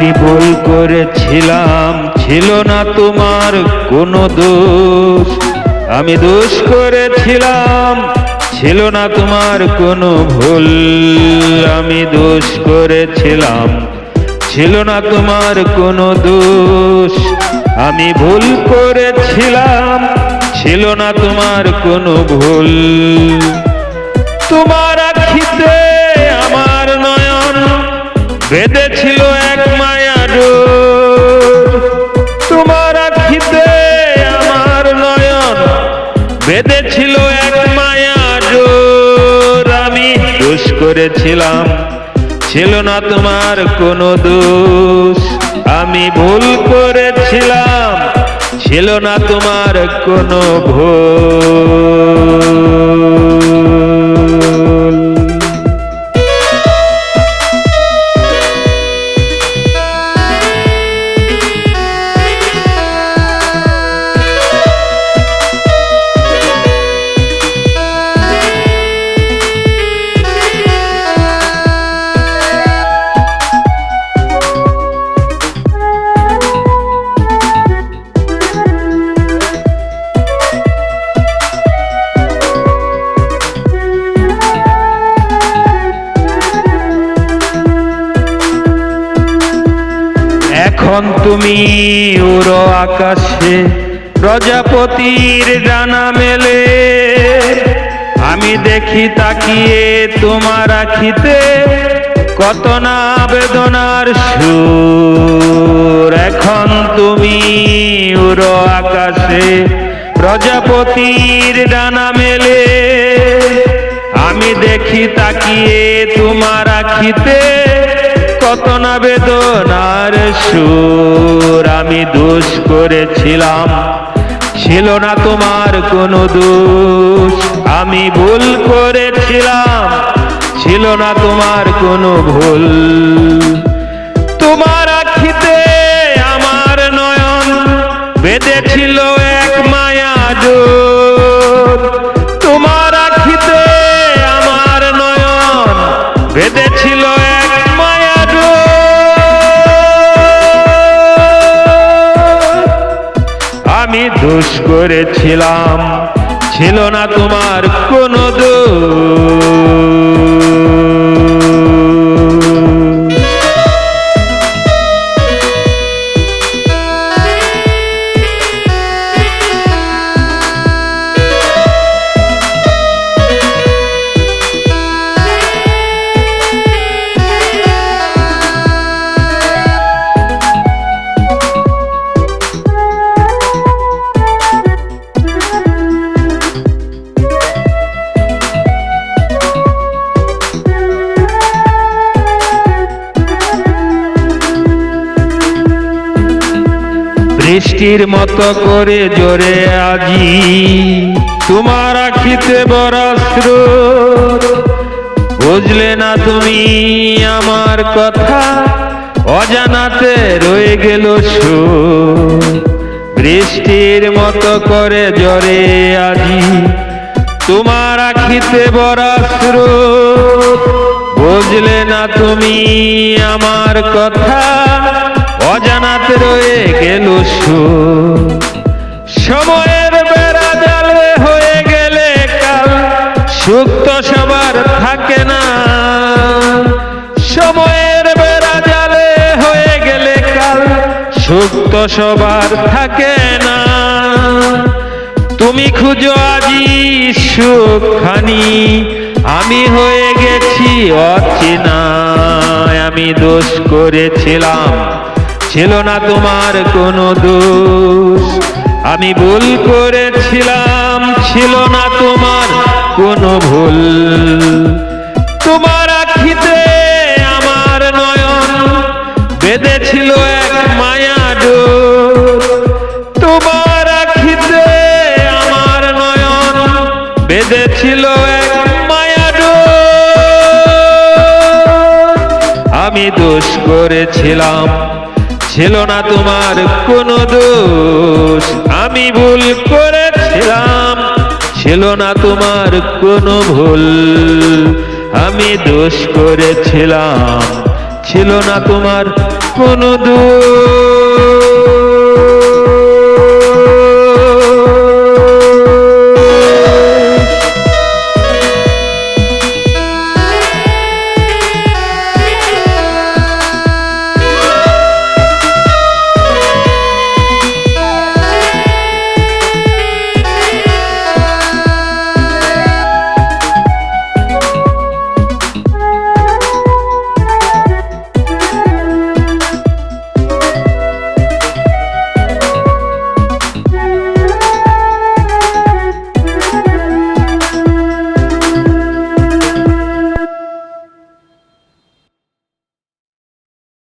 আমি ভুল করেছিলাম, ছিল না তোমার কোনো দোষ। আমি দোষ করেছিলাম, ছিল না তোমার কোনো ভুল। আমি দোষ করেছিলাম, ছিল না তোমার কোনো দোষ। আমি ভুল করেছিলাম, ছিল না তোমার কোনো ভুল। তোমার আখিতে আমার নয়ন বেঁধেছিল এক মায়া ডোর। তোমার আখিতে আমার নয়ন বেঁধেছিল এক মায়া ডোর। আমি দোষ করেছিলাম, ছিল না তোমার কোনো দোষ। আমি ভুল করেছিলাম, ছিল না তোমার কোনো ভুল। এখন তুমি উড়ো আকাশে প্রজাপতির ডানা মেলে। আমি দেখি তাকিয়ে তোমার আখিতে কত না বেদনার সুর। এখন তুমি উড়ো আকাশে প্রজাপতির ডানা মেলে। আমি দেখি তাকিয়ে তোমার আখিতে কত না বেদনার সুর। আমি দোষ করেছিলাম, ছিল না তোমার কোনো দোষ। আমি ভুল করেছিলাম, ছিল না তোমার কোনো ভুল। তোমার আখিতে আমার নয়ন বেঁধেছিল এক মায়া ডোর। তোমার আখিতে আমার নয়ন বেঁধেছিল এক মায়া ডোর। আমি দোষ করেছিলাম, ছিল না তোমার কোনো দোষ। বৃষ্টির মতো করে জোরে আজি তোমার আখিতে বরস্রোত। বুঝলে না তুমি আমার কথা, অজানাতে রয়ে গেল সুর। বৃষ্টির মতো করে জোরে আজি তোমার আখিতে বরস্রোত। বুঝলে না তুমি আমার কথা, অজানাতে রয়ে গেল সুর। সময়ের বেড়া জালে হয়ে গেলে কাল, সুখ তো সবার থাকে না। সময়ের বেড়া জালে হয়ে গেলে কাল, সুখ তো সবার থাকে না। তুমি খুঁজো আজি সুখখানি, আমি হয়ে গেছি অচেনা। আমি দোষ করেছিলাম, ছিল না তোমার কোনো দোষ। আমি ভুল করেছিলাম, ছিল না তোমার কোনো ভুল। তোমার আখিতে আমার নয়ন বেঁধেছিল এক মায়া ডোর। তোমার আখিতে আমার নয়ন বেঁধেছিল এক মায়া ডোর। আমি দোষ করেছিলাম, ছিল না তোমার কোনো দোষ। আমি ভুল করেছিলাম, ছিল না তোমার কোনো ভুল। আমি দোষ করেছিলাম, ছিল না তোমার কোনো দোষ।